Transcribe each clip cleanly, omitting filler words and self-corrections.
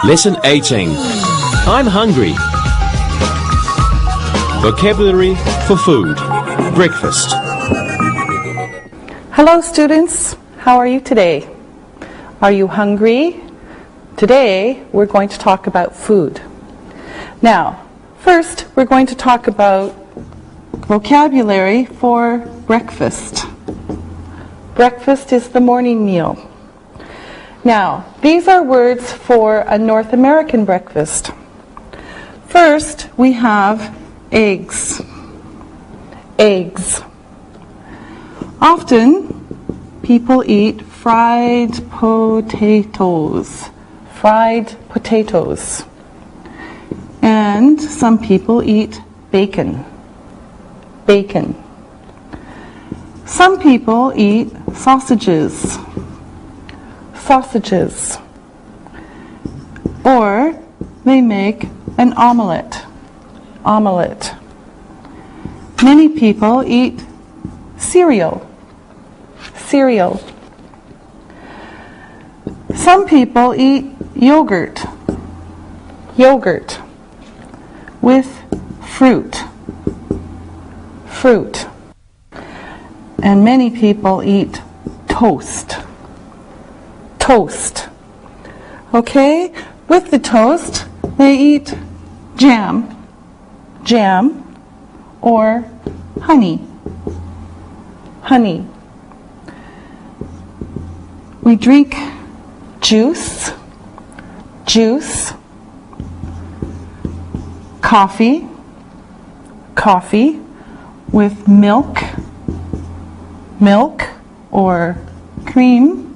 Lesson 18. I'm hungry. Vocabulary for food. Breakfast. Hello students, how are you today? Are you hungry? Today we're going to talk about food. Now, first we're going to talk about vocabulary for breakfast. Breakfast is the morning meal. Now, these are words for a North American breakfast. First, we have eggs. Eggs. Often, people eat fried potatoes. Fried potatoes. And some people eat bacon. Bacon. Some people eat sausages. Sausages. Or they make an omelette. Omelette. Many people eat cereal. Cereal. Some people eat yogurt. Yogurt. With fruit. Fruit. And many people eat toast. Toast. Okay? With the toast, they eat jam. Jam. Or honey. Honey. We drink juice. Juice. Coffee. Coffee. With milk. Milk or cream.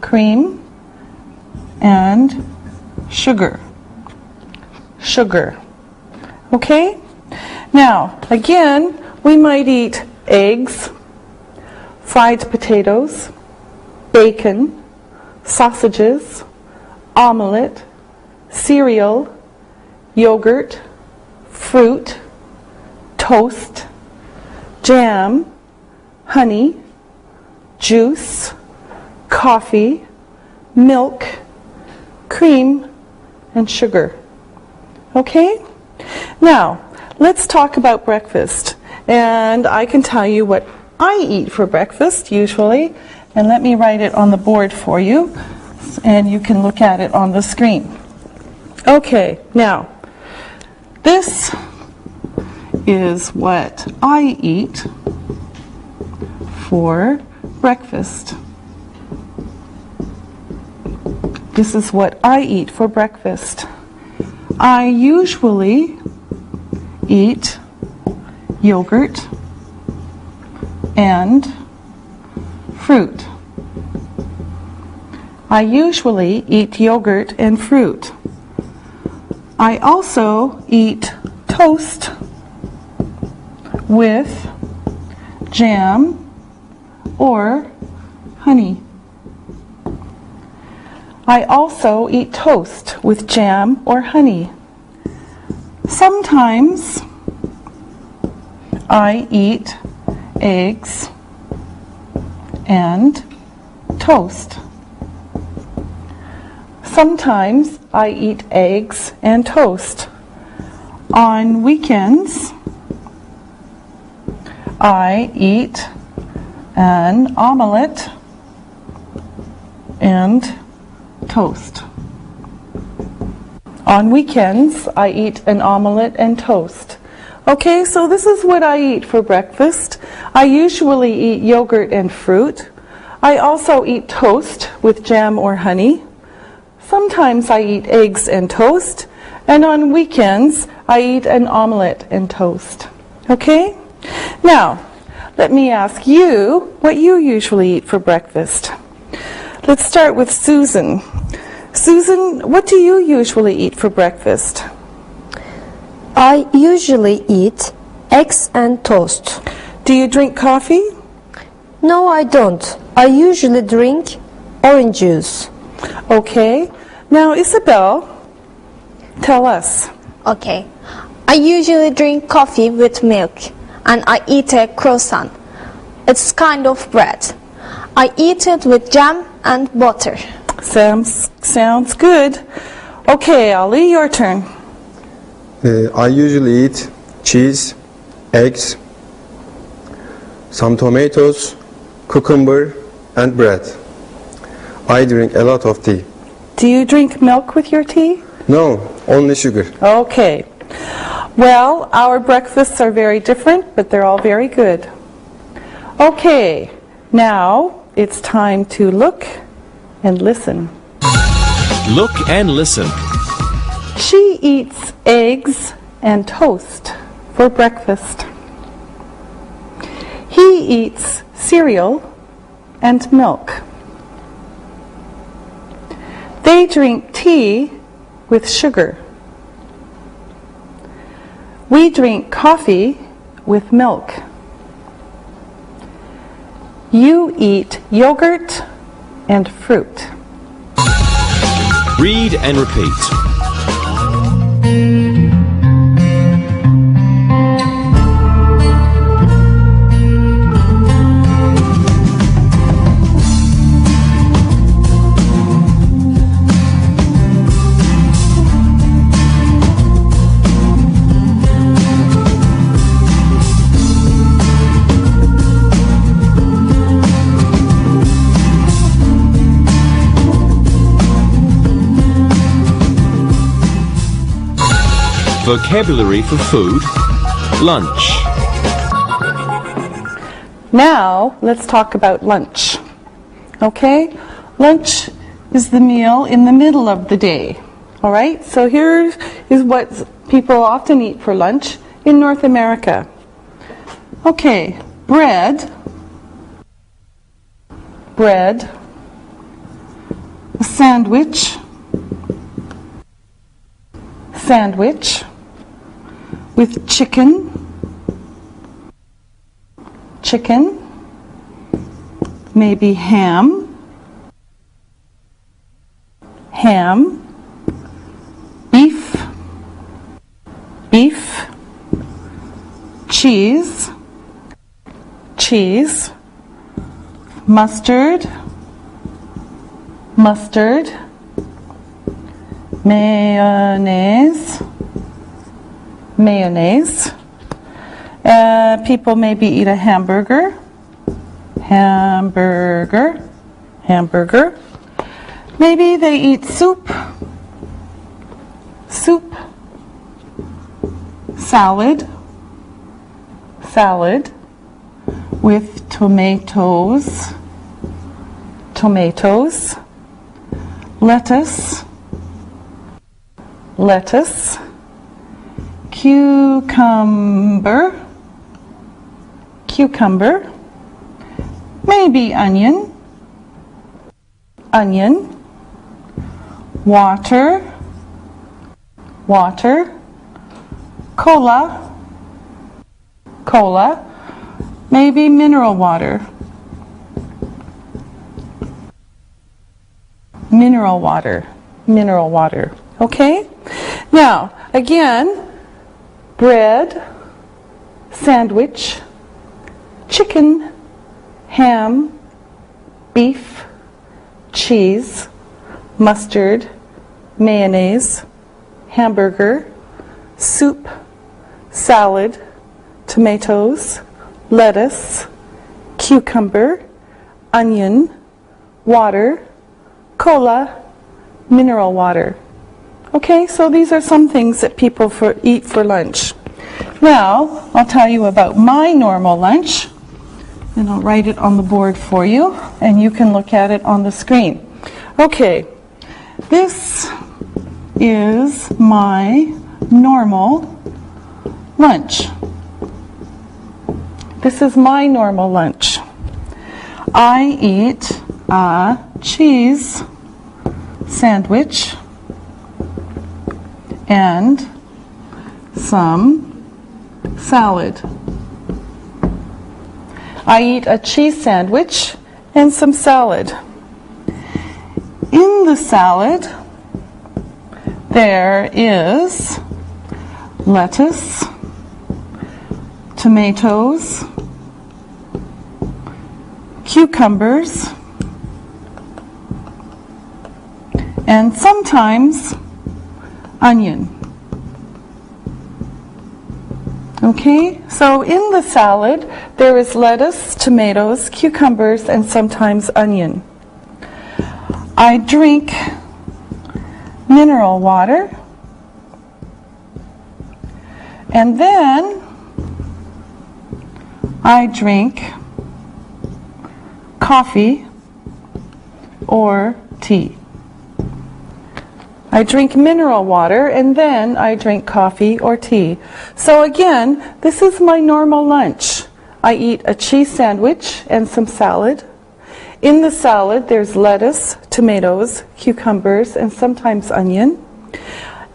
Cream. And sugar. Sugar. Okay? Now, again, we might eat eggs, fried potatoes, bacon, sausages, omelette, cereal, yogurt, fruit, toast, jam, honey, juice, coffee, milk, cream, and sugar. Okay? Now, let's talk about breakfast. And I can tell you what I eat for breakfast usually. And let me write it on the board for you. And you can look at it on the screen. Okay, now, this is what I eat for breakfast. This is what I eat for breakfast. I usually eat yogurt and fruit. I usually eat yogurt and fruit. I also eat toast with jam or honey. I also eat toast with jam or honey. Sometimes I eat eggs and toast. Sometimes I eat eggs and toast. On weekends, I eat an omelette and toast. On weekends, I eat an omelette and toast. Okay, so this is what I eat for breakfast. I usually eat yogurt and fruit. I also eat toast with jam or honey. Sometimes I eat eggs and toast. And on weekends, I eat an omelette and toast. Okay? Now, let me ask you what you usually eat for breakfast. Let's start with Susan. Susan, what do you usually eat for breakfast? I usually eat eggs and toast. Do you drink coffee? No, I don't. I usually drink orange juice. Okay. Now, Isabel, tell us. Okay. I usually drink coffee with milk and I eat a croissant. It's kind of bread. I eat it with jam and butter. Sounds good. Okay, Ali, your turn. I usually eat cheese, eggs, some tomatoes, cucumber, and bread. I drink a lot of tea. Do you drink milk with your tea? No, only sugar. Okay. Well, our breakfasts are very different, but they're all very good. Okay, now it's time to look and listen. Look and listen. She eats eggs and toast for breakfast. He eats cereal and milk. They drink tea with sugar. We drink coffee with milk. You eat yogurt and fruit. Read and repeat. Vocabulary for food. Lunch. Now, let's talk about lunch. Okay? Lunch is the meal in the middle of the day. All right? So here is what people often eat for lunch in North America. Okay, bread, a sandwich, with chicken, maybe ham, beef, cheese, mustard, mayonnaise. People maybe eat a hamburger. Maybe they eat soup, salad with tomatoes, lettuce, cucumber, maybe onion, water, cola, maybe mineral water, okay? Now, again, bread, sandwich, chicken, ham, beef, cheese, mustard, mayonnaise, hamburger, soup, salad, tomatoes, lettuce, cucumber, onion, water, cola, mineral water. Okay, so these are some things that people eat for lunch. Now, I'll tell you about my normal lunch, and I'll write it on the board for you, and you can look at it on the screen. Okay, this is my normal lunch. This is my normal lunch. I eat a cheese sandwich and some salad. I eat a cheese sandwich and some salad. In the salad, there is lettuce, tomatoes, cucumbers, and sometimes onion. Okay, so in the salad there is lettuce, tomatoes, cucumbers, and sometimes onion. I drink mineral water, and then I drink coffee or tea. I drink mineral water, and then I drink coffee or tea. So again, this is my normal lunch. I eat a cheese sandwich and some salad. In the salad, there's lettuce, tomatoes, cucumbers, and sometimes onion.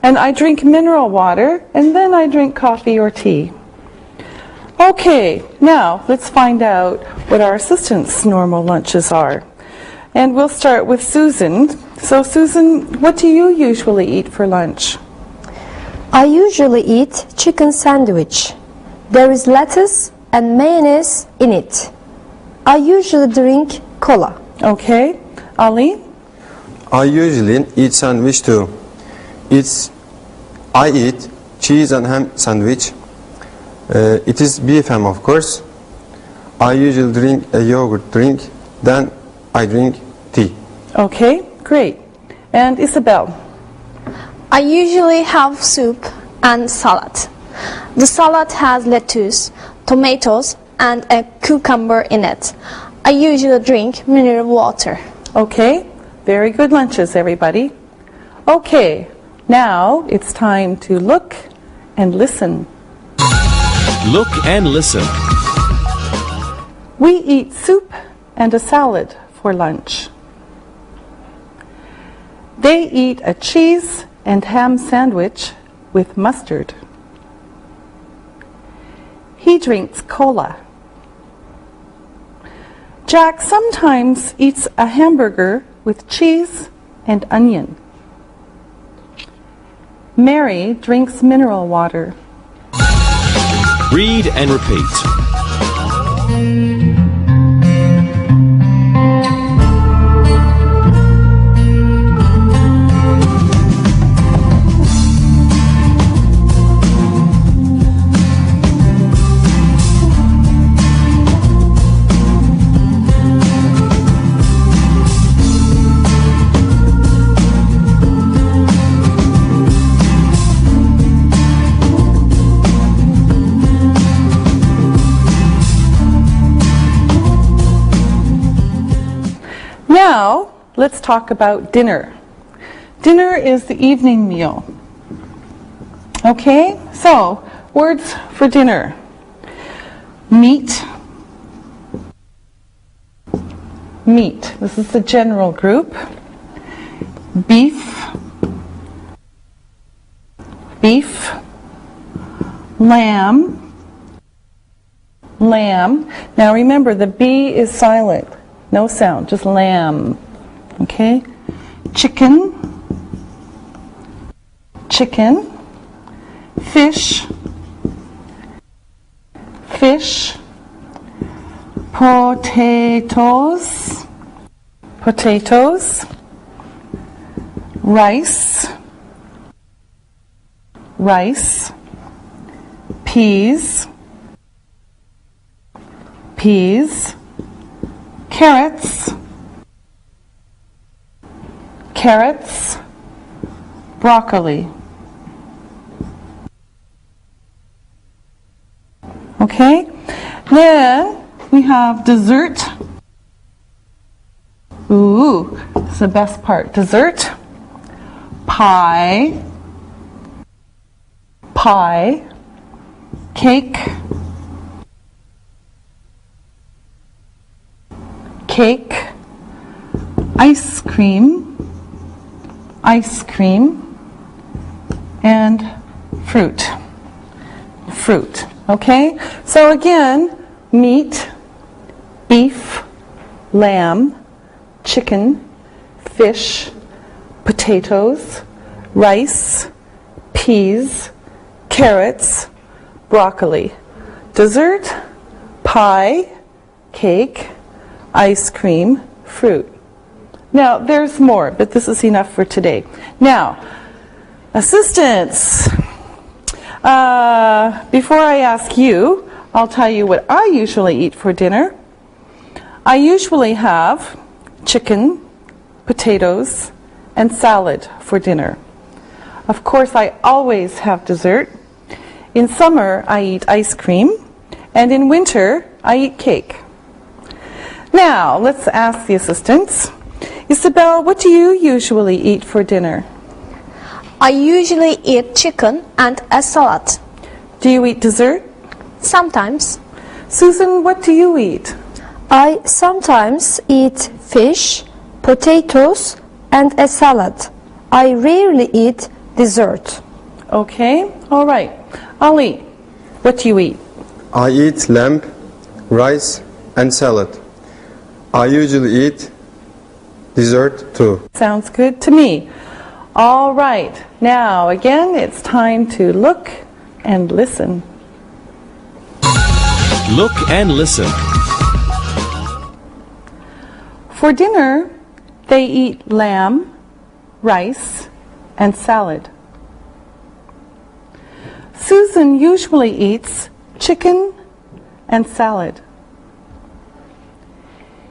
And I drink mineral water, and then I drink coffee or tea. Okay, now let's find out what our assistants' normal lunches are. And we'll start with Susan. So Susan, what do you usually eat for lunch? I usually eat chicken sandwich. There is lettuce and mayonnaise in it. I usually drink cola. Okay, Ali? I usually eat sandwich too. I eat cheese and ham sandwich. It is beef ham, of course. I usually drink a yogurt drink, then I drink tea. Okay, great. And Isabel? I usually have soup and salad. The salad has lettuce, tomatoes, and a cucumber in it. I usually drink mineral water. Okay, very good lunches, everybody. Okay, now it's time to look and listen. Look and listen. We eat soup and a salad for lunch. They eat a cheese and ham sandwich with mustard. He drinks cola. Jack sometimes eats a hamburger with cheese and onion. Mary drinks mineral water. Read and repeat. Now, let's talk about dinner. Dinner is the evening meal. Okay, so words for dinner. Meat. Meat. This is the general group. Beef. Beef. Lamb. Lamb. Now remember, the B is silent. No sound, just lamb. Okay? Chicken. Chicken. Fish. Fish. Potatoes. Potatoes. Rice. Rice. Peas. Peas. Carrots. Carrots. Broccoli. Okay? Then we have dessert. Ooh, this is the best part. Dessert. Pie. Pie. Cake. Cake. Ice cream. Ice cream. And fruit. Fruit. Okay? So again, meat, beef, lamb, chicken, fish, potatoes, rice, peas, carrots, broccoli. Dessert, pie, cake, ice cream, fruit. Now, there's more, but this is enough for today. Now, assistants, before I ask you, I'll tell you what I usually eat for dinner. I usually have chicken, potatoes, and salad for dinner. Of course, I always have dessert. In summer, I eat ice cream, and in winter, I eat cake. Now, let's ask the assistants. Isabel, what do you usually eat for dinner? I usually eat chicken and a salad. Do you eat dessert? Sometimes. Susan, what do you eat? I sometimes eat fish, potatoes, and a salad. I rarely eat dessert. Okay, all right. Ali, what do you eat? I eat lamb, rice, and salad. I usually eat dessert too. Sounds good to me. All right, now again, it's time to look and listen. Look and listen. For dinner, they eat lamb, rice, and salad. Susan usually eats chicken and salad.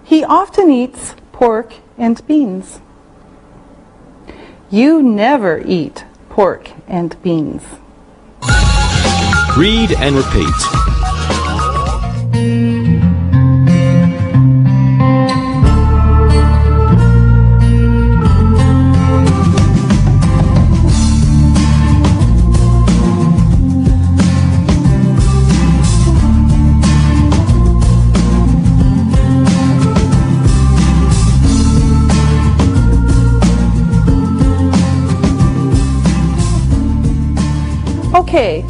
He often eats pork and beans. You never eat pork and beans. Read and repeat. Okay,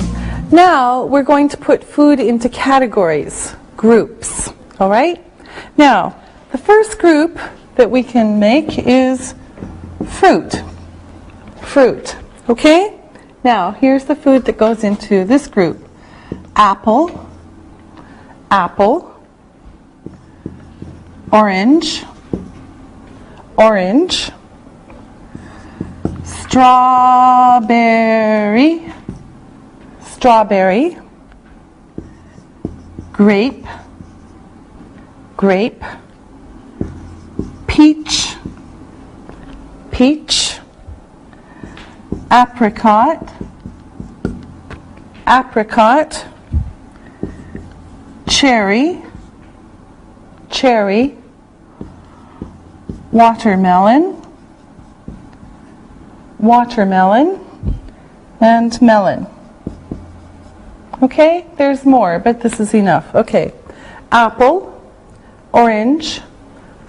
now we're going to put food into categories, groups, all right? Now, the first group that we can make is fruit. Fruit, okay? Now, here's the food that goes into this group. Apple, apple, orange, orange, strawberry, strawberry, grape, grape, peach, peach, apricot, apricot, cherry, cherry, watermelon, watermelon, and melon. Okay, there's more, but this is enough. Okay, apple, orange,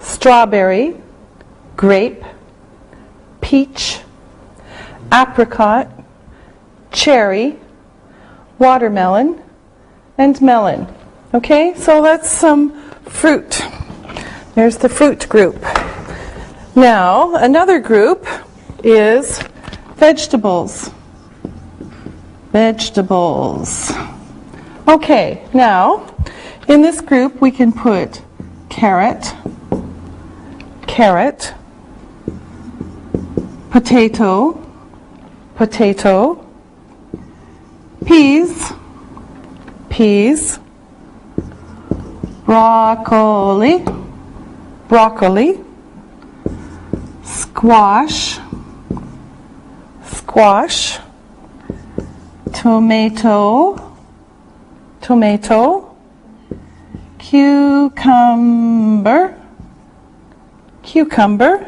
strawberry, grape, peach, apricot, cherry, watermelon, and melon. Okay, so that's some fruit. There's the fruit group. Now, another group is vegetables. Vegetables. Okay, now, in this group we can put carrot, carrot, potato, potato, peas, peas, broccoli, broccoli, squash, squash, tomato, tomato, cucumber, cucumber,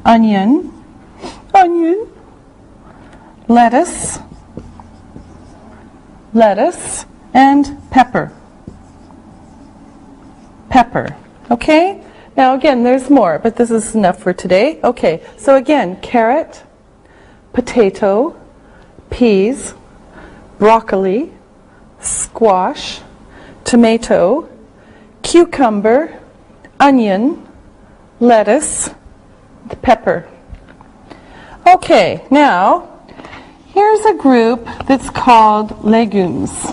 onion, onion, lettuce, lettuce, and pepper, pepper. Okay? Now again, there's more, but this is enough for today. Okay, so again, carrot, potato, peas, broccoli, squash, tomato, cucumber, onion, lettuce, pepper. Okay, now here's a group that's called legumes.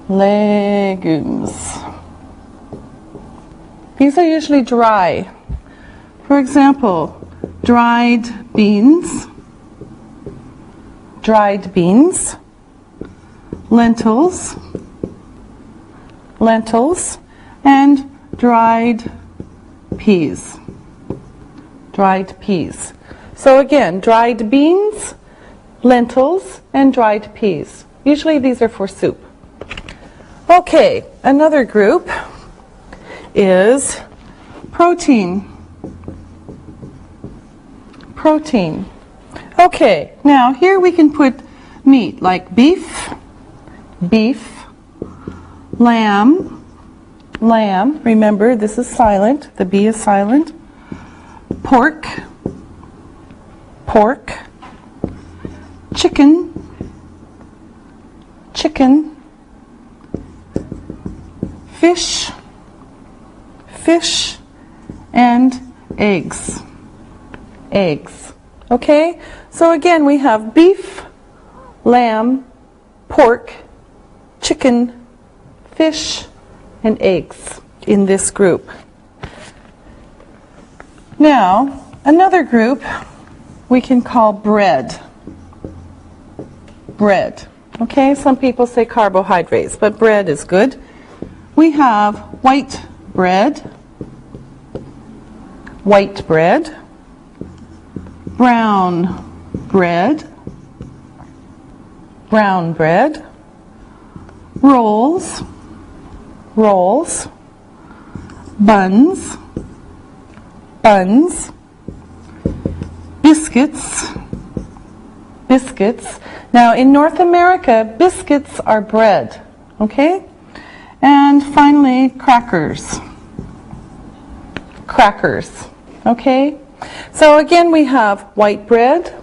Legumes. These are usually dry. For example, dried beans, lentils, and dried peas. So again, dried beans, lentils, and dried peas. Usually these are for soup. Okay, another group is protein. Okay, now here we can put meat like beef, lamb, remember this is silent, the B is silent, pork, chicken, fish, and eggs. Okay, so again we have beef, lamb, pork, chicken, fish, and eggs in this group. Now, another group we can call bread. Okay, some people say carbohydrates, but bread is good. We have white bread, brown bread, rolls, buns, biscuits. Now in North America, biscuits are bread, okay? And finally, crackers, okay? So again, we have white bread,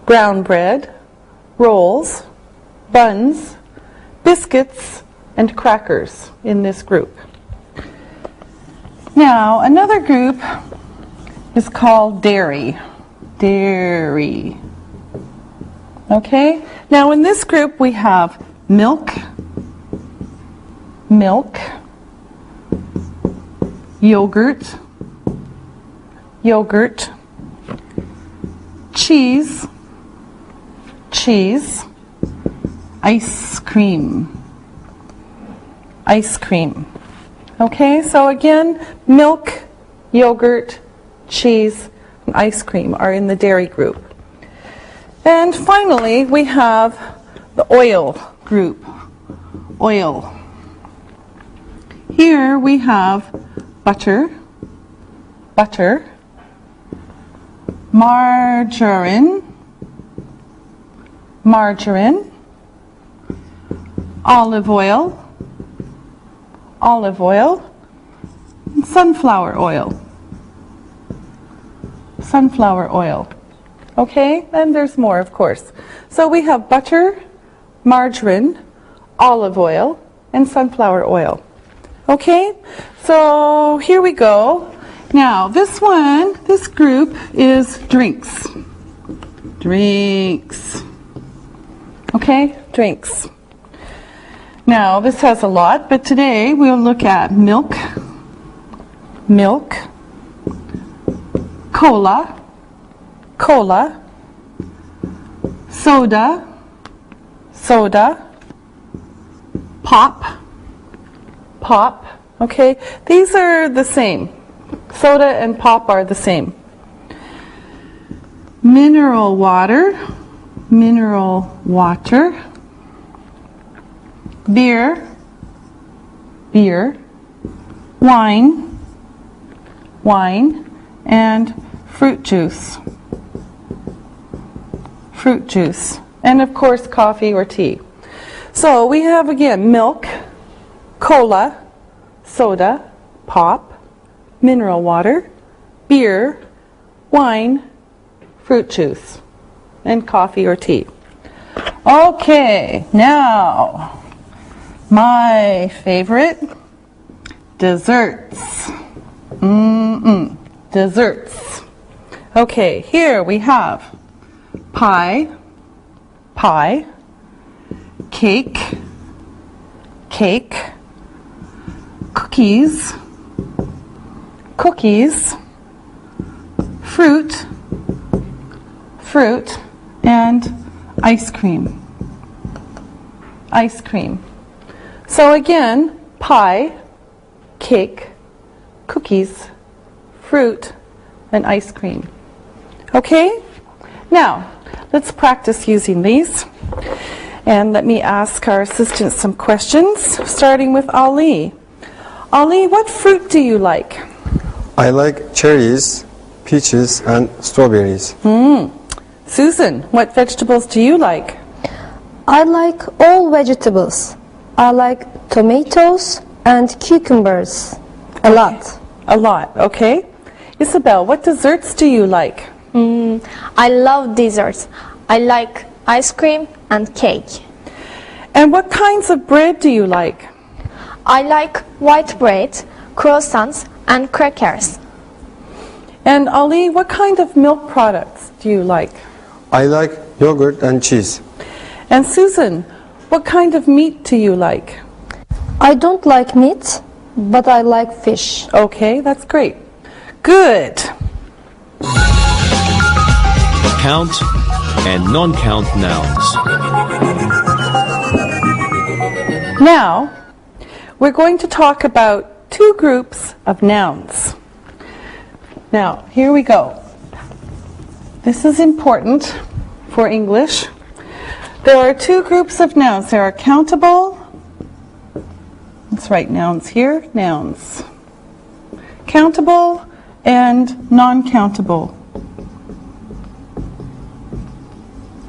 brown bread, rolls, buns, biscuits, and crackers in this group. Now, another group is called dairy. Okay? Now, in this group, we have milk, yogurt, cheese, ice cream. Okay, so again, milk, yogurt, cheese, and ice cream are in the dairy group. And finally, we have the oil group. Here we have butter, margarine, olive oil, and sunflower oil. Okay, and there's more, of course. So we have butter, margarine, olive oil, and sunflower oil. Okay, so here we go. Now, this group is drinks. Okay, drinks. Now, this has a lot, but today we'll look at milk, cola, soda, pop. Okay, these are the same. Soda and pop are the same. Mineral water, beer, wine, and fruit juice, and of course coffee or tea. So we have again milk, cola, soda, pop, mineral water, beer, wine, fruit juice, and coffee or tea. Okay, now my favorite, desserts. Desserts. Okay, here we have pie, cake, cookies, cookies, fruit, and ice cream. Ice cream. So again, pie, cake, cookies, fruit, and ice cream. Okay? Now, let's practice using these. And let me ask our assistant some questions, starting with Ali. Ali, what fruit do you like? I like cherries, peaches, and strawberries. Susan, what vegetables do you like? I like all vegetables. I like tomatoes and cucumbers a lot. A lot, okay. Isabel, what desserts do you like? I love desserts. I like ice cream and cake. And what kinds of bread do you like? I like white bread, croissants, and crackers. And Ali, what kind of milk products do you like? I like yogurt and cheese. And Susan, what kind of meat do you like? I don't like meat, but I like fish. Okay, that's great. Good. Count and non-count nouns. Now, we're going to talk about two groups of nouns. Now, here we go. This is important for English. There are two groups of nouns. There are countable. Let's write nouns here. Nouns. Countable and non-countable.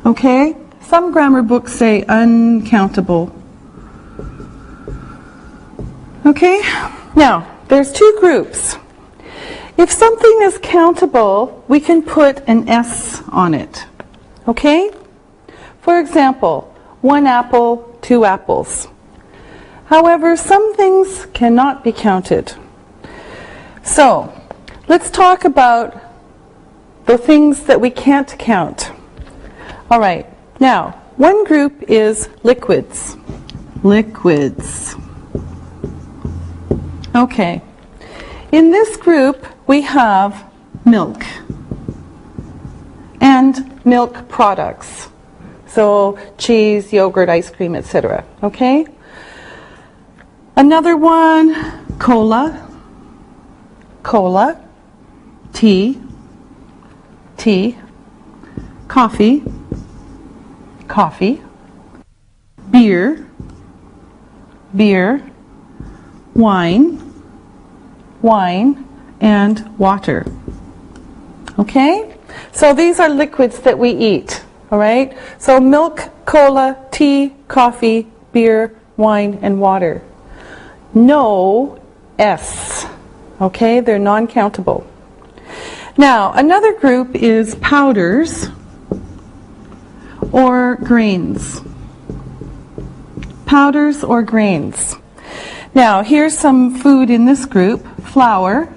Okay? Some grammar books say uncountable. Okay? Now, there's two groups. If something is countable, we can put an S on it. Okay? For example, 1 apple, 2 apples. However, some things cannot be counted. So, let's talk about the things that we can't count. All right. Now, one group is liquids. Liquids. Okay. In this group, we have milk and milk products. So, cheese, yogurt, ice cream, etc. Okay? Another one, cola, tea, coffee, beer, wine, and water. Okay? So these are liquids that we eat. All right? So milk, cola, tea, coffee, beer, wine, and water. No S. Okay? They're non-countable. Now, another group is powders or grains. Powders or grains. Now, here's some food in this group. Flour,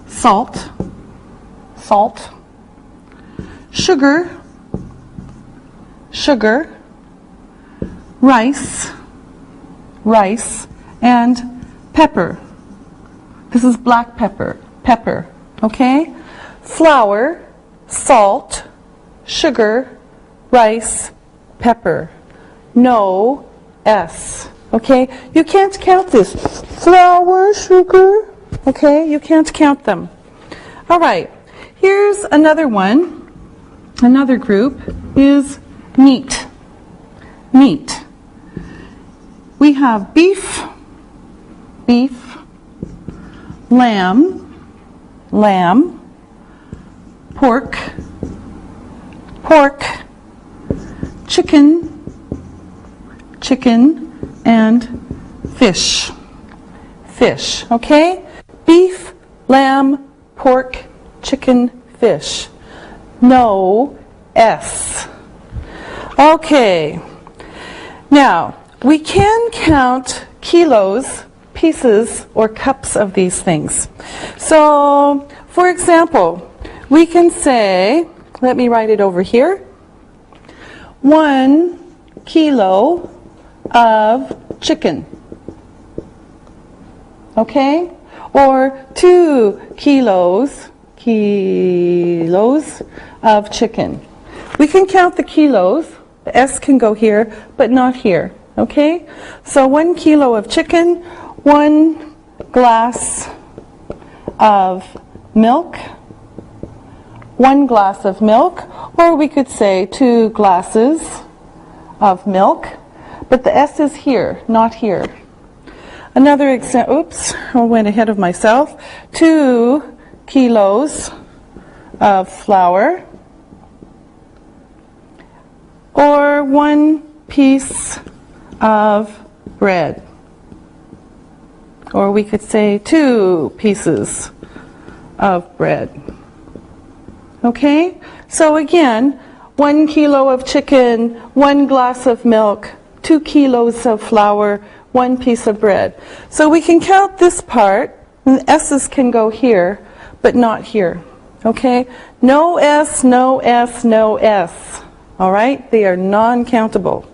salt, sugar, rice, and pepper. This is black pepper, okay? Flour, salt, sugar, rice, pepper. No S, okay? You can't count this. Flour, sugar, okay? You can't count them. All right, here's another one. Another group is meat. Meat. We have beef, lamb, pork, chicken, and fish. Okay? Beef, lamb, pork, chicken, fish. No S. Okay. Now, we can count kilos, pieces, or cups of these things. So, for example, we can say, let me write it over here, 1 kilo of chicken. okay? Or 2 kilos of chicken. We can count the kilos. The S can go here, but not here, okay? So 1 kilo of chicken, 1 glass of milk, 1 glass of milk, or we could say 2 glasses of milk, but the S is here, not here. Another example, oops, I went ahead of myself. 2 kilos of flour, or 1 piece of bread. Or we could say 2 pieces of bread. Okay? So again, 1 kilo of chicken, 1 glass of milk, 2 kilos of flour, 1 piece of bread. So we can count this part, and the S's can go here, but not here. Okay? No S, no S, no S. All right? They are non-countable.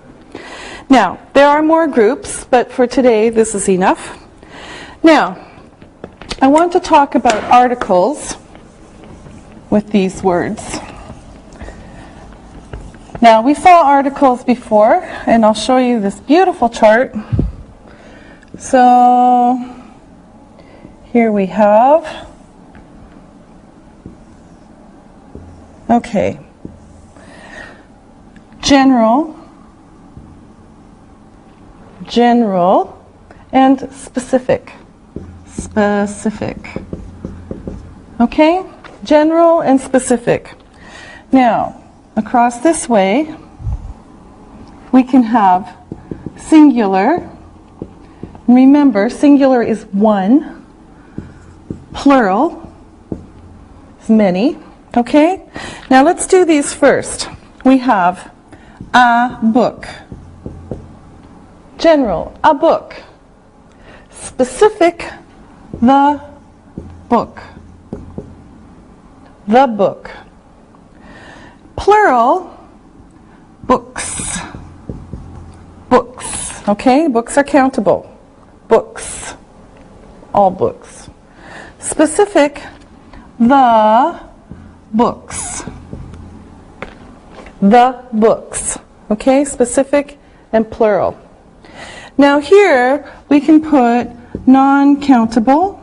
Now, there are more groups, but for today, this is enough. Now, I want to talk about articles with these words. Now, we saw articles before, and I'll show you this beautiful chart. So, here we have, okay, general, and specific. Okay? General and specific. Now, across this way, we can have singular. Remember, singular is 1. Plural is many. Okay? Now, let's do these first. We have a book. General, a book. Specific, the book. The book. Plural, books. Books. Okay? Books are countable. Books. All books. Specific, the books. The books. Okay? Specific and plural. Now here we can put non-countable.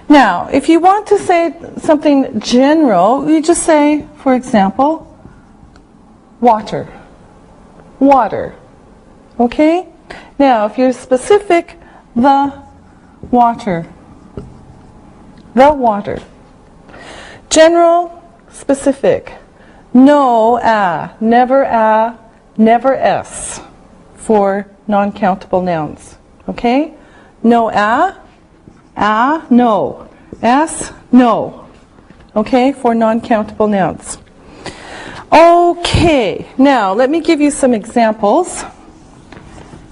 Now, if you want to say something general, you just say, for example, water. Water. Okay? Now, if you're specific, the water. The water. General, specific. No, never S for non-countable nouns. Okay? No, no. S, no. Okay, for non-countable nouns. Okay, now let me give you some examples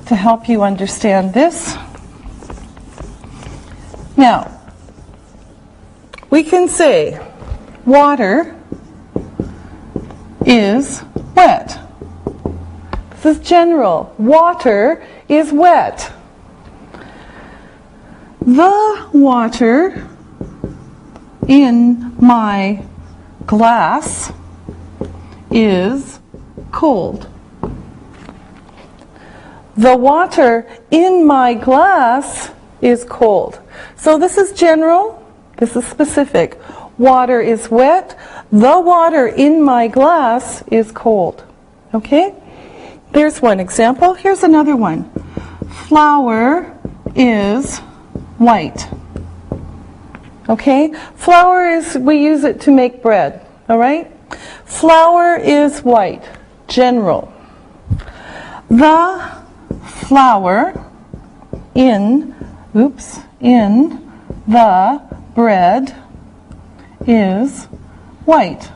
to help you understand this. Now, we can say water is wet. This is general. Water is wet. The water in my glass is cold. The water in my glass is cold. So this is general, this is specific. Water is wet. The water in my glass is cold. Okay? There's one example. Here's another one. Flour is white. Okay? Flour is, we use it to make bread. All right? Flour is white. General. The flour in the bread is white.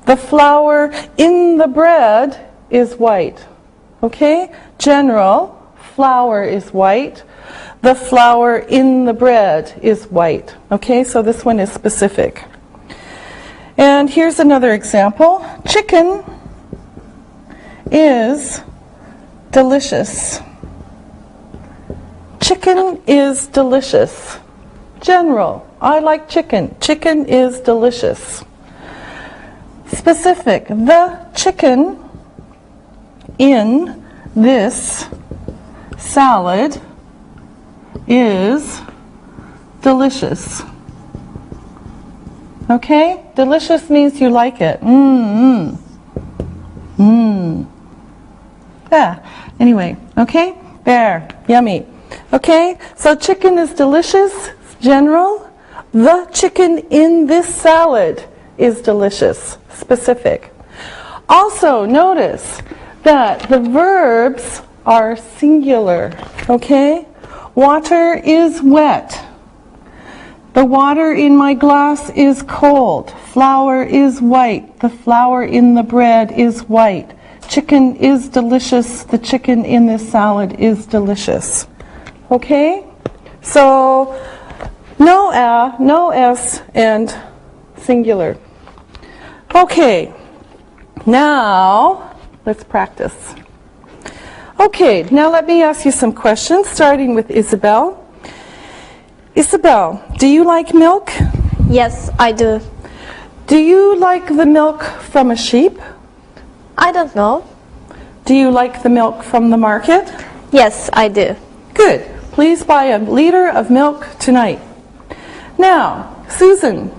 The flour in the bread is white. Okay? General. Flour is white. The flour in the bread is white. Okay, so this one is specific. And here's another example. Chicken is delicious. Chicken is delicious. General, I like chicken. Chicken is delicious. Specific, the chicken in this salad is delicious. Okay? Delicious means you like it. Yeah. Anyway, okay? There. Yummy. Okay? So chicken is delicious. General. The chicken in this salad is delicious. Specific. Also, notice that the verbs are singular. Okay? Water is wet. The water in my glass is cold. Flour is white. The flour in the bread is white. Chicken is delicious. The chicken in this salad is delicious. Okay? So, no a, no s, and singular. Okay. Now, let's practice. Okay, now let me ask you some questions, starting with Isabel. Isabel, do you like milk? Yes, I do. Do you like the milk from a sheep? I don't know. Do you like the milk from the market? Yes, I do. Good. Please buy a liter of milk tonight. Now, Susan,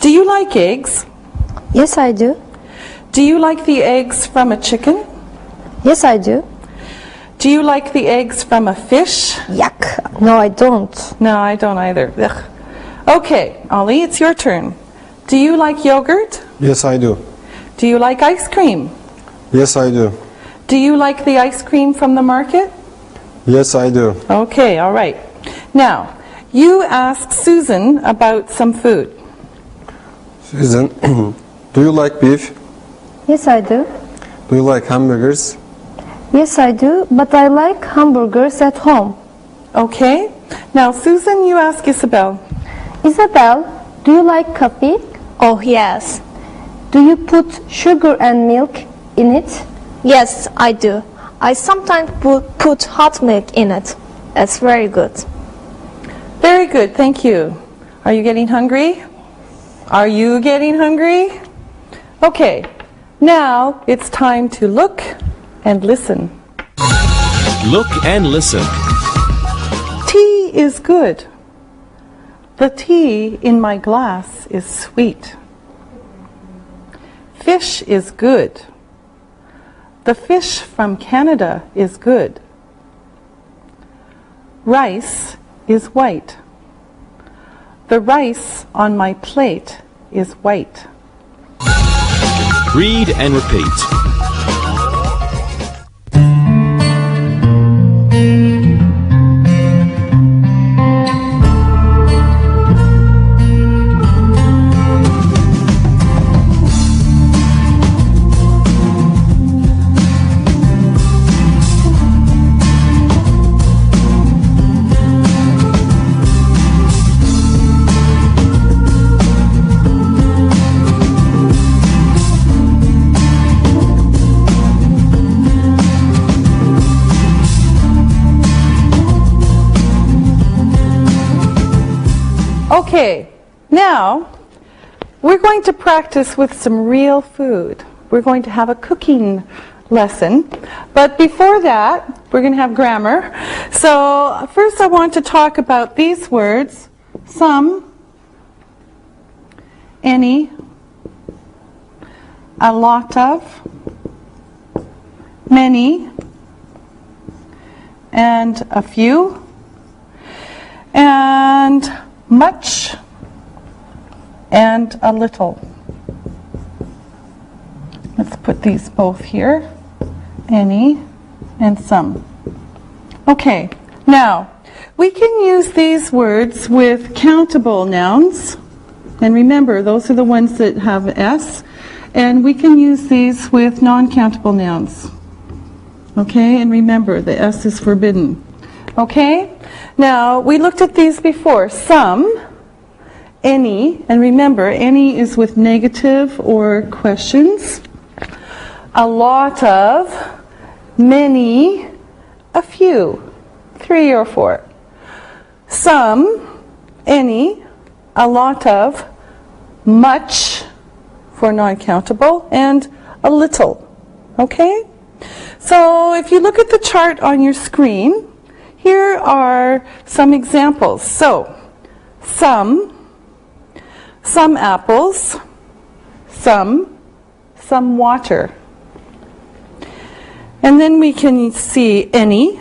do you like eggs? Yes, I do. Do you like the eggs from a chicken? Yes, I do. Do you like the eggs from a fish? Yuck. No, I don't. No, I don't either. Ugh. Okay, Ollie, it's your turn. Do you like yogurt? Yes, I do. Do you like ice cream? Yes, I do. Do you like the ice cream from the market? Yes, I do. Okay, all right. Now, you ask Susan about some food. Susan, do you like beef? Yes, I do. Do you like hamburgers? Yes, I do, but I like hamburgers at home. Okay. Now, Susan, you ask Isabel. Isabel, do you like coffee? Oh, yes. Do you put sugar and milk in it? Yes, I do. I sometimes put hot milk in it. It's very good. Very good, thank you. Are you getting hungry? Are you getting hungry? Okay. Now, it's time to look and listen. Look and listen. Tea is good. The tea in my glass is sweet. Fish is good. The fish from Canada is good. Rice is white. The rice on my plate is white. Read and repeat. Okay, now we're going to practice with some real food. We're going to have a cooking lesson, but before that, we're going to have grammar. So first I want to talk about these words: some, any, a lot of, many, and a few, and much, and a little. Let's put these both here. Any and some. Okay, now we can use these words with countable nouns. And remember, those are the ones that have S. And we can use these with non-countable nouns. Okay, and remember, the S is forbidden. Okay? Now, we looked at these before. Some, any, and remember, any is with negative or questions. A lot of, many, a few. 3 or 4. Some, any, a lot of, much for non-countable, and a little. Okay? So if you look at the chart on your screen, here are some examples. So, some apples, some water. And then we can see any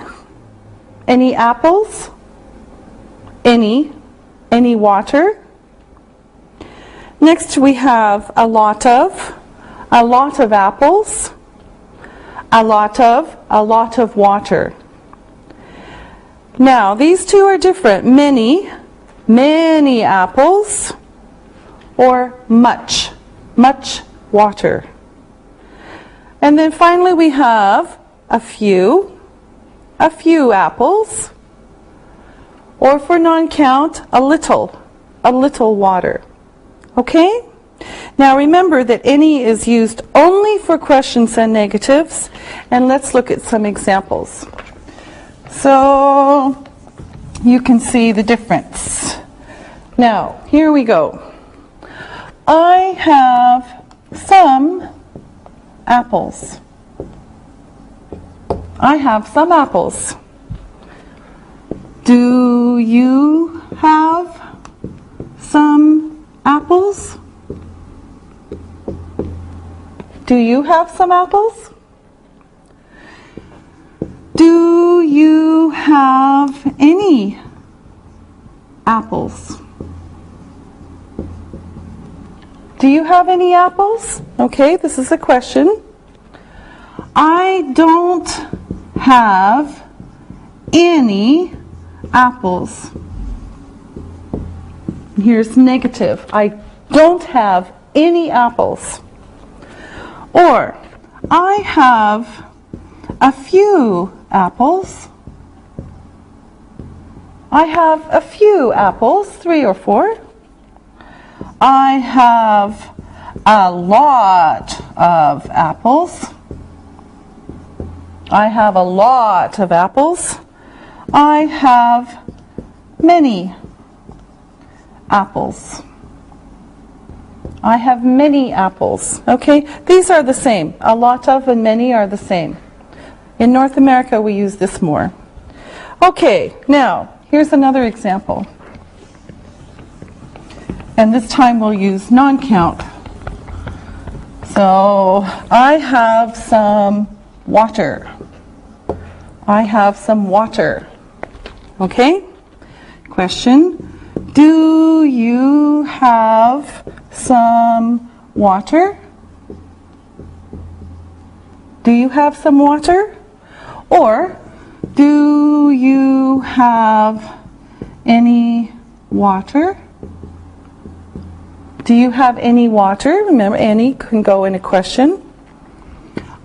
apples, any water. Next we have a lot of apples, a lot of water. Now these two are different. Many apples, or much water. And then finally we have a few apples, or for non-count, a little water. Okay? Now remember that any is used only for questions and negatives, and let's look at some examples. So you can see the difference. Now, here we go. I have some apples. I have some apples. Do you have some apples? Do you have some apples? Do you have any apples? Do you have any apples? Okay, this is a question. I don't have any apples. Here's negative. I don't have any apples. Or, I have a few apples. I have a few apples, 3 or 4. I have a lot of apples. I have a lot of apples. I have many apples. I have many apples. Okay, these are the same. A lot of and many are the same. In North America, we use this more. Okay, now, here's another example. And this time we'll use non-count. So, I have some water. I have some water. Okay? Question. Do you have some water? Do you have some water? Or, do you have any water? Do you have any water? Remember, any can go in a question.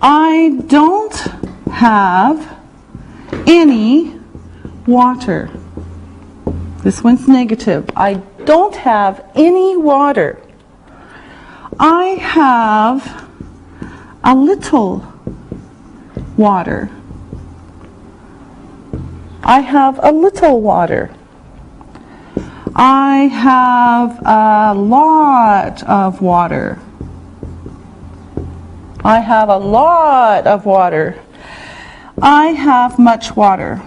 I don't have any water. This one's negative. I don't have any water. I have a little water. I have a little water. I have a lot of water. I have a lot of water. I have much water.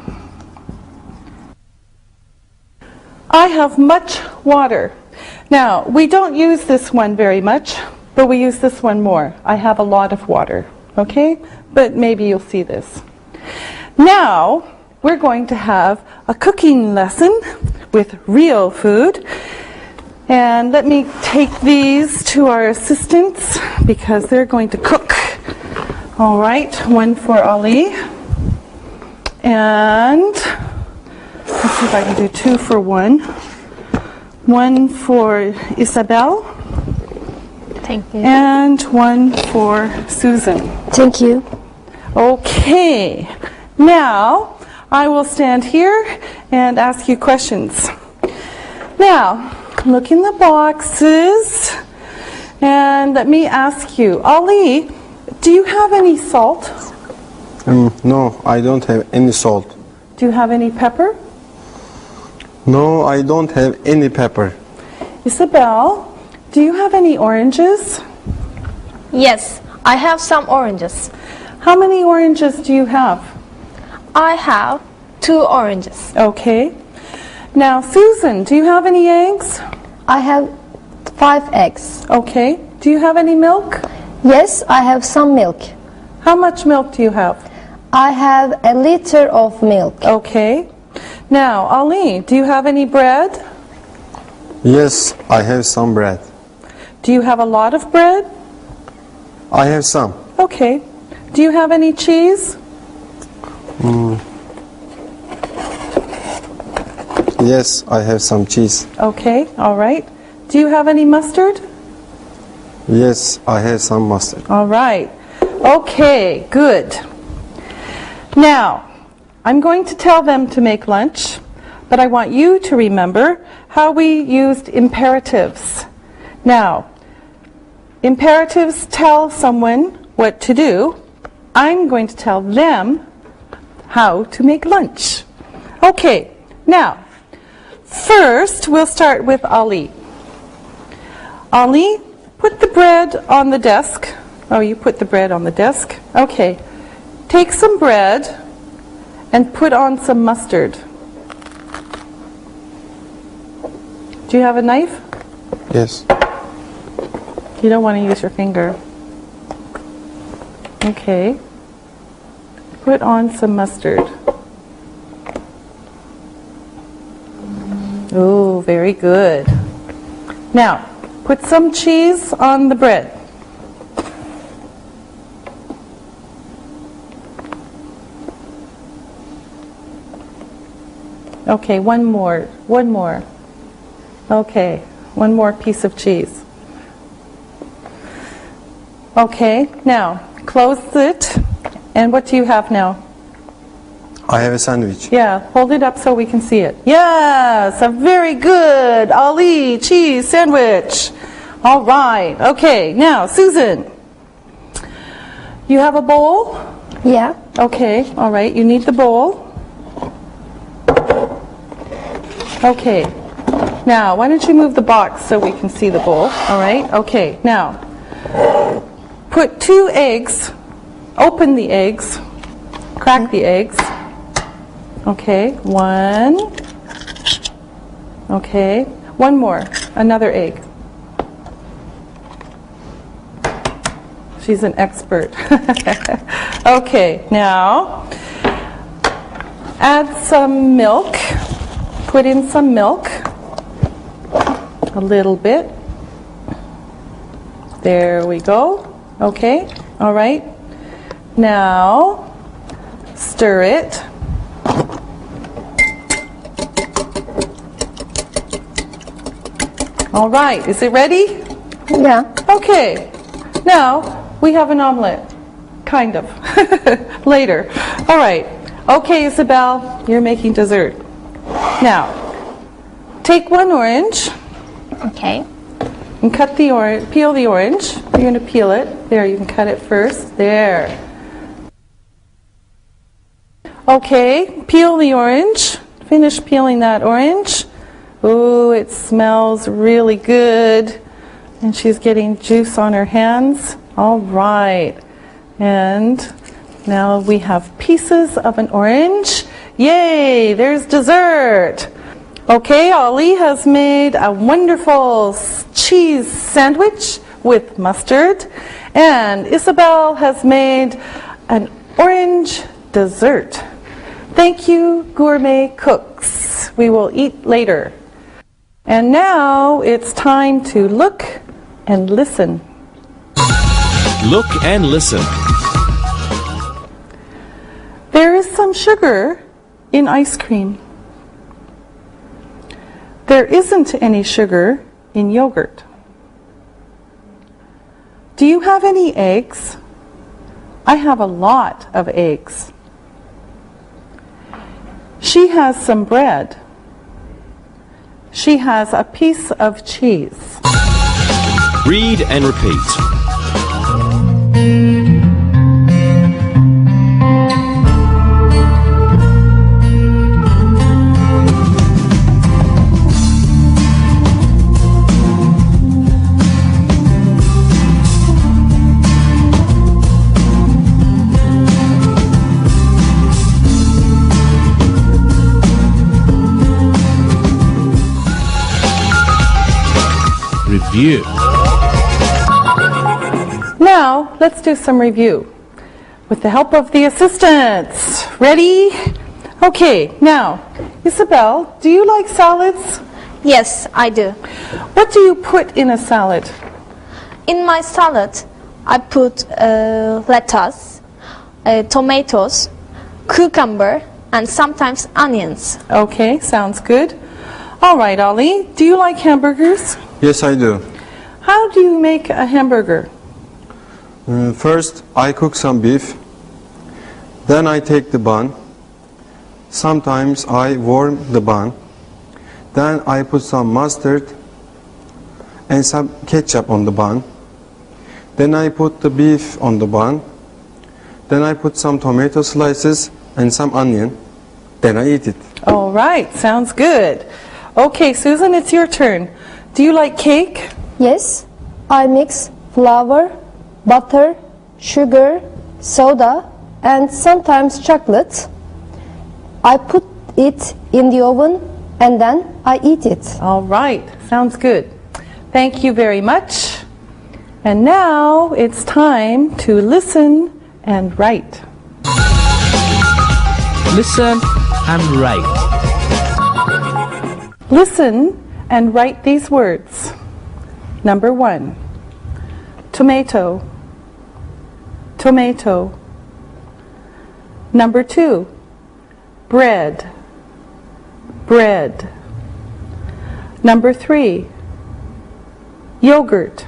I have much water. Now, we don't use this one very much, but we use this one more. I have a lot of water. Okay? But maybe you'll see this. Now, we're going to have a cooking lesson with real food. And let me take these to our assistants because they're going to cook. All right, one for Ali. And let's see if I can do 2 for 1. One for Isabel. Thank you. And one for Susan. Thank you. Okay, now I will stand here and ask you questions. Now, look in the boxes and let me ask you, Ali, do you have any salt? No, I don't have any salt. Do you have any pepper? No, I don't have any pepper. Isabel, do you have any oranges? Yes, I have some oranges. How many oranges do you have? I have 2 oranges. Okay. Now, Susan, do you have any eggs? I have 5 eggs. Okay. Do you have any milk? Yes, I have some milk. How much milk do you have? I have a liter of milk. Okay. Now, Ali, do you have any bread? Yes, I have some bread. Do you have a lot of bread? I have some. Okay. Do you have any cheese? Yes, I have some cheese. Okay, all right. Do you have any mustard? Yes, I have some mustard. All right. Okay, good. Now, I'm going to tell them to make lunch, but I want you to remember how we used imperatives. Now, imperatives tell someone what to do. I'm going to tell them how to make lunch. Okay, now, first we'll start with Ali. Ali, put the bread on the desk. Oh, you put the bread on the desk. Okay, take some bread and put on some mustard. Do you have a knife? Yes. You don't want to use your finger. Okay. Put on some mustard. Oh, very good. Now, put some cheese on the bread. Okay, one more. Okay, one more piece of cheese. Okay, now close it. And what do you have now? I have a sandwich. Yeah, hold it up so we can see it. Yes, a very good Ali cheese sandwich. All right, okay, now Susan, you have a bowl? Yeah. Okay, all right, you need the bowl. Okay, now why don't you move the box so we can see the bowl, all right? Okay, now put 2 eggs, open the eggs, crack the eggs. Okay, 1. Okay, one more, another egg. She's an expert. Okay, now add some milk. Put in some milk, a little bit. There we go. Okay, all right. Now stir it. All right, is it ready? Yeah. Okay, now we have an omelet, kind of, later. All right, okay, Isabel, you're making dessert. Now, take 1 orange Okay. and cut the orange, peel the orange. You're going to peel it. There, you can cut it first. There. Okay, peel the orange. Finish peeling that orange. Ooh, it smells really good. And she's getting juice on her hands. All right. And now we have pieces of an orange. Yay, there's dessert. Okay, Ali has made a wonderful cheese sandwich with mustard, and Isabel has made an orange dessert. Thank you, gourmet cooks. We will eat later. And now it's time to look and listen. Look and listen. There is some sugar in ice cream. There isn't any sugar in yogurt. Do you have any eggs? I have a lot of eggs. She has some bread. She has a piece of cheese. Read and repeat. review. Now, let's do some review with the help of the assistants. Ready? Okay, now, Isabel, do you like salads? Yes, I do. What do you put in a salad? In my salad, I put lettuce, tomatoes, cucumber, and sometimes onions. Okay, sounds good. All right, Ali, do you like hamburgers? Yes, I do. How do you make a hamburger? First, I cook some beef. Then I take the bun. Sometimes I warm the bun. Then I put some mustard and some ketchup on the bun. Then I put the beef on the bun. Then I put some tomato slices and some onion. Then I eat it. All right, sounds good. Okay, Susan, it's your turn. Do you like cake? Yes, I mix flour, butter, sugar, soda, and sometimes chocolate. I put it in the oven and then I eat it. All right, sounds good. Thank you very much. And now it's time to listen and write. Listen and write. Listen and write these words. Number 1, tomato, tomato. Number 2, bread, bread. Number 3, yogurt,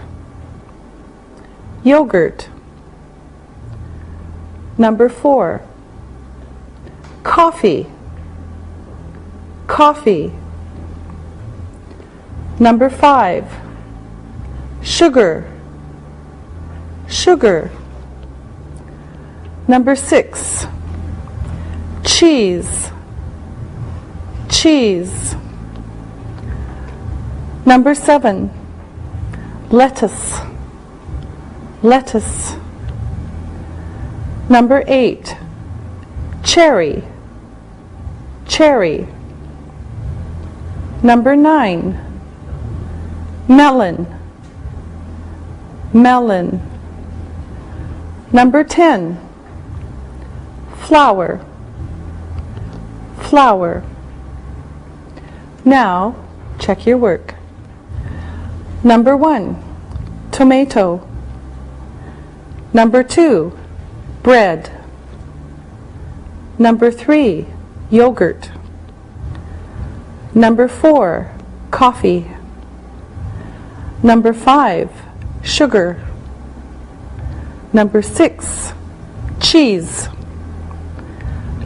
yogurt. Number 4, coffee, coffee. Number 5, sugar, sugar. Number 6, cheese, cheese. Number 7, lettuce, lettuce. Number 8, cherry, cherry. Number 9, melon, melon. Number 10, flower, flower. Now, check your work. Number 1, tomato. Number 2, bread. Number 3, yogurt. Number 4, coffee. Number 5, sugar. Number 6, cheese.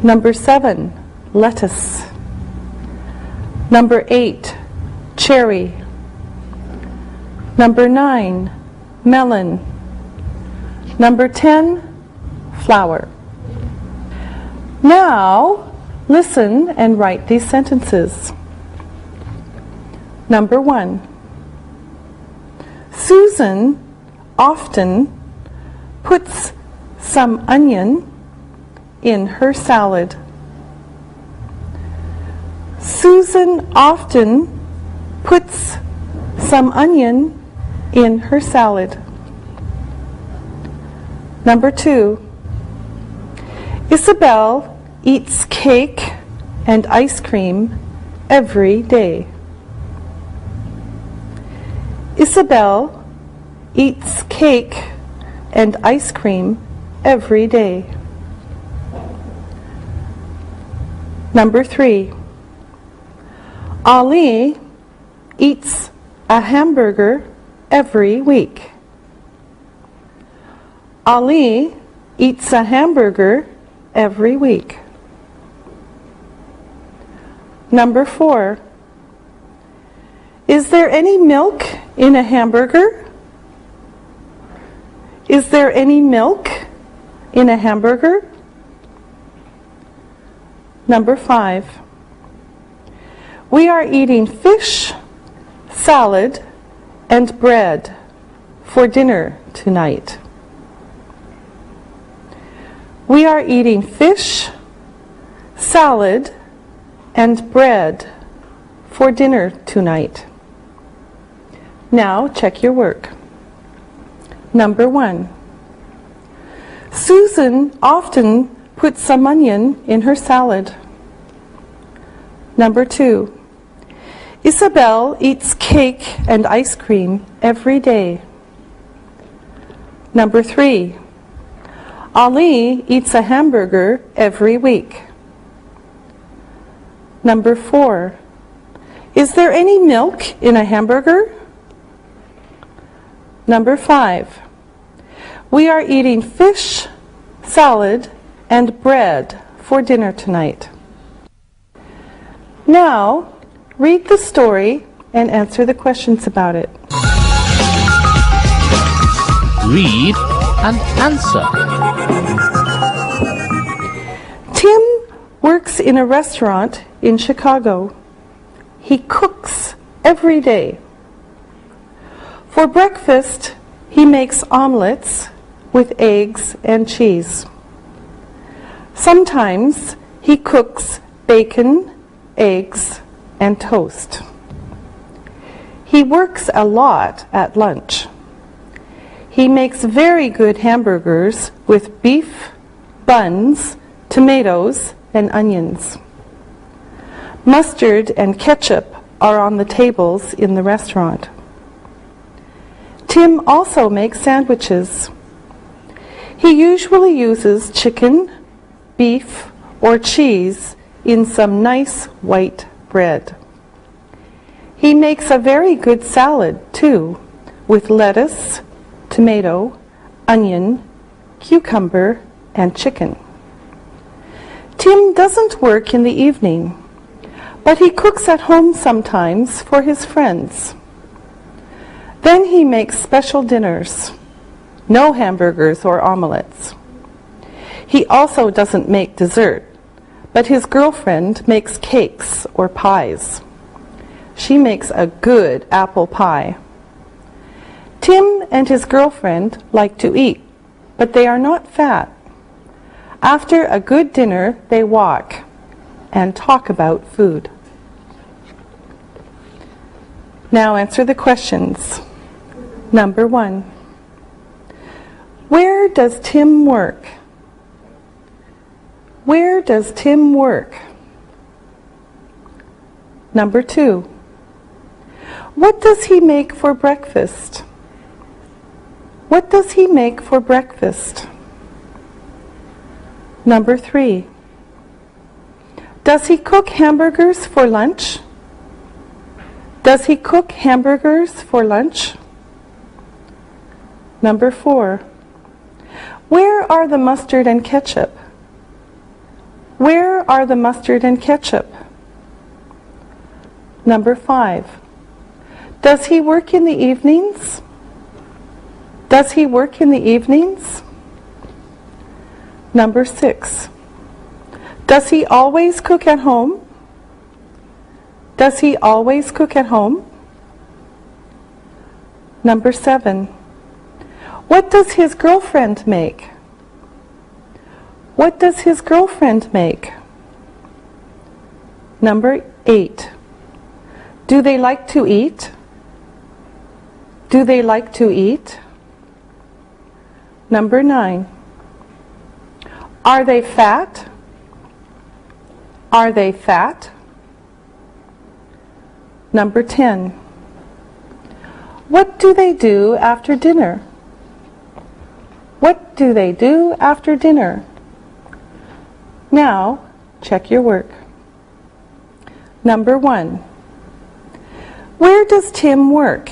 Number 7, lettuce. Number 8, cherry. Number 9, melon. Number 10, flower. Now, listen and write these sentences. Number 1, Susan often puts some onion in her salad. Susan often puts some onion in her salad. Number 2, Isabel eats cake and ice cream every day. Isabel eats cake and ice cream every day. Number 3, Ali eats a hamburger every week. Ali eats a hamburger every week. Number 4, is there any milk in a hamburger? Is there any milk in a hamburger? Number 5, we are eating fish, salad, and bread for dinner tonight. We are eating fish, salad, and bread for dinner tonight. Now check your work. Number 1. Susan often puts some onion in her salad. Number 2. Isabel eats cake and ice cream every day. Number 3. Ali eats a hamburger every week. Number 4. Is there any milk in a hamburger? Number 5. We are eating fish, salad, and bread for dinner tonight. Now, read the story and answer the questions about it. Read and answer. Tim works in a restaurant in Chicago. He cooks every day. For breakfast, he makes omelets with eggs and cheese. Sometimes he cooks bacon, eggs, and toast. He works a lot at lunch. He makes very good hamburgers with beef, buns, tomatoes, and onions. Mustard and ketchup are on the tables in the restaurant. Tim also makes sandwiches. He usually uses chicken, beef, or cheese in some nice white bread. He makes a very good salad, too, with lettuce, tomato, onion, cucumber, and chicken. Tim doesn't work in the evening, but he cooks at home sometimes for his friends. Then he makes special dinners. No hamburgers or omelets. He also doesn't make dessert, but his girlfriend makes cakes or pies. She makes a good apple pie. Tim and his girlfriend like to eat, but they are not fat. After a good dinner, they walk and talk about food. Now answer the questions. Number 1. Where does Tim work? Where does Tim work? Number 2. What does he make for breakfast? What does he make for breakfast? Number 3. Does he cook hamburgers for lunch? Does he cook hamburgers for lunch? Number 4. Where are the mustard and ketchup? Where are the mustard and ketchup? Number 5. Does he work in the evenings? Does he work in the evenings? Number 6. Does he always cook at home? Does he always cook at home? Number 7. What does his girlfriend make? What does his girlfriend make? Number 8. Do they like to eat? Do they like to eat? Number 9. Are they fat? Are they fat? Number 10. What do they do after dinner? What do they do after dinner? Now, check your work. Number 1. Where does Tim work?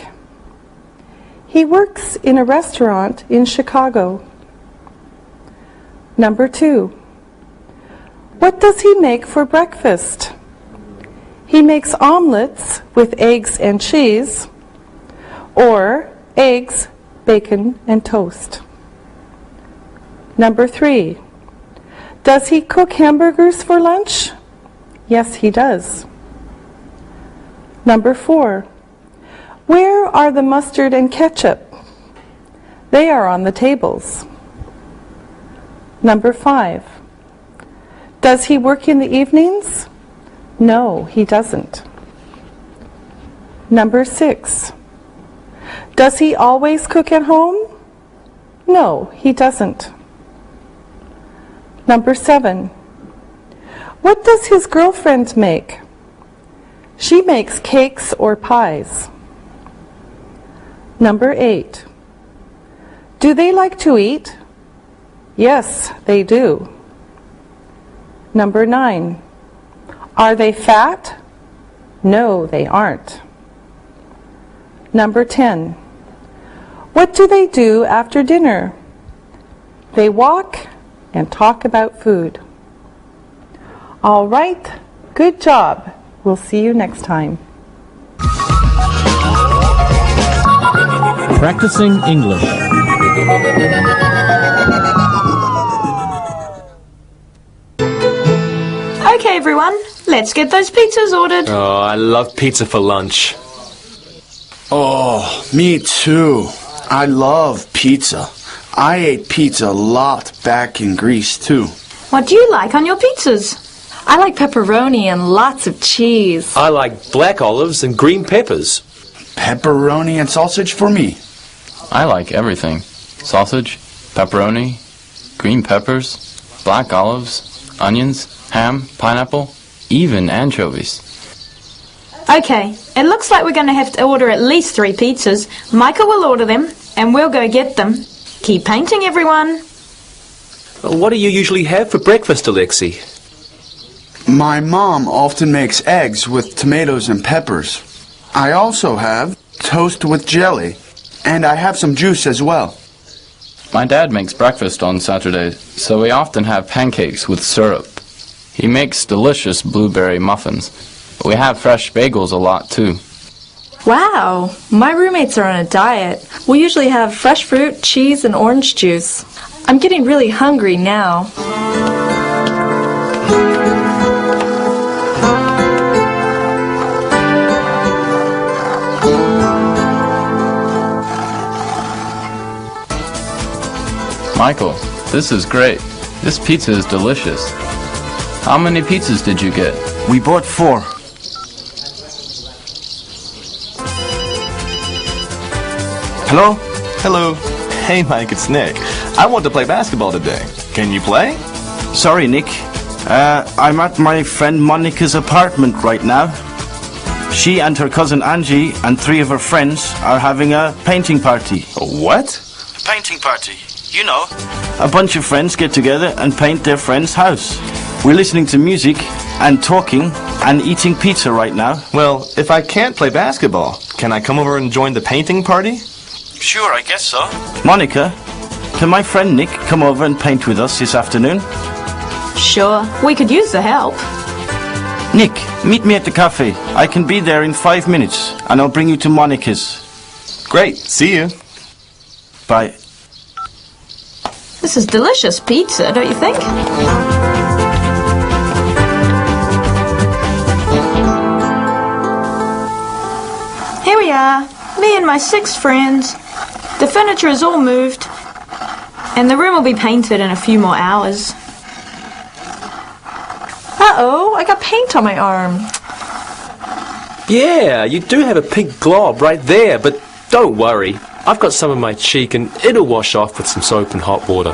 He works in a restaurant in Chicago. Number 2. What does he make for breakfast? He makes omelets with eggs and cheese, or eggs, bacon, and toast. Number 3. Does he cook hamburgers for lunch? Yes, he does. Number 4. Where are the mustard and ketchup? They are on the tables. Number 5. Does he work in the evenings? No, he doesn't. Number 6. Does he always cook at home? No, he doesn't. Number 7. What does his girlfriend make? She makes cakes or pies. Number 8. Do they like to eat? Yes, they do. Number 9. Are they fat? No, they aren't. Number 10. What do they do after dinner? They walk and talk about food. All right, good job. We'll see you next time. Practicing English. Okay, everyone, let's get those pizzas ordered. Oh, I love pizza for lunch. Oh, me too. I love pizza. I ate pizza a lot back in Greece too. What do you like on your pizzas? I like pepperoni and lots of cheese. I like black olives and green peppers. Pepperoni and sausage for me. I like everything. Sausage, pepperoni, green peppers, black olives, onions, ham, pineapple, even anchovies. Okay, it looks like we're going to have to order at least 3 pizzas. Micah will order them, and we'll go get them. Keep painting, everyone. What do you usually have for breakfast, Alexi? My mom often makes eggs with tomatoes and peppers. I also have toast with jelly, and I have some juice as well. My dad makes breakfast on Saturdays, so we often have pancakes with syrup. He makes delicious blueberry muffins. We have fresh bagels a lot too. Wow, my roommates are on a diet. We usually have fresh fruit, cheese, and orange juice. I'm getting really hungry now. Michael, this is great. This pizza is delicious. How many pizzas did you get? We bought 4. Hello? Hello. Hey, Mike, it's Nick. I want to play basketball today. Can you play? Sorry, Nick. I'm at my friend Monica's apartment right now. She and her cousin Angie and 3 of her friends are having a painting party. A what? A painting party. You know, a bunch of friends get together and paint their friend's house. We're listening to music and talking and eating pizza right now. Well, if I can't play basketball, can I come over and join the painting party? Sure, I guess so. Monica, can my friend Nick come over and paint with us this afternoon? Sure, we could use the help. Nick, meet me at the cafe. I can be there in 5 minutes, and I'll bring you to Monica's. Great, see you. Bye. This is delicious pizza, don't you think? Here we are, me and my 6 friends. The furniture is all moved, and the room will be painted in a few more hours. Uh-oh, I got paint on my arm. Yeah, you do have a pink glob right there, but don't worry. I've got some on my cheek and it'll wash off with some soap and hot water.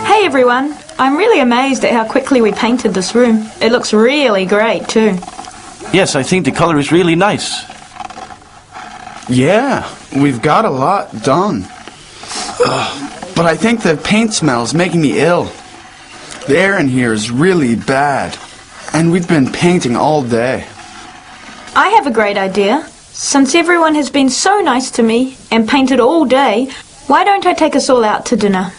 Hey everyone, I'm really amazed at how quickly we painted this room. It looks really great too. Yes, I think the color is really nice. Yeah, we've got a lot done. But I think the paint smell is making me ill. The air in here is really bad, and we've been painting all day. I have a great idea. Since everyone has been so nice to me and painted all day, why don't I take us all out to dinner?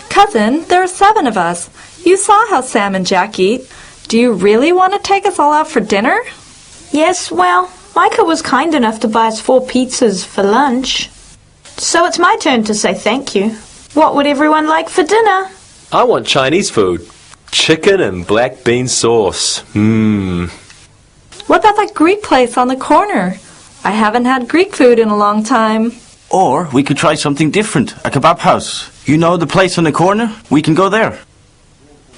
Cousin, there are 7 of us. You saw how Sam and Jack eat. Do you really want to take us all out for dinner? Yes, well, Micah was kind enough to buy us 4 pizzas for lunch. So it's my turn to say thank you. What would everyone like for dinner? I want Chinese food. Chicken and black bean sauce. What about that Greek place on the corner? I haven't had Greek food in a long time. Or we could try something different, a kebab house. You know the place on the corner? We can go there.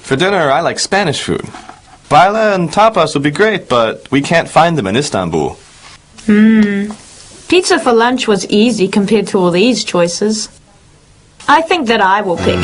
For dinner, I like Spanish food. Paella and tapas would be great, but we can't find them in Istanbul. Pizza for lunch was easy compared to all these choices. I think that I will pick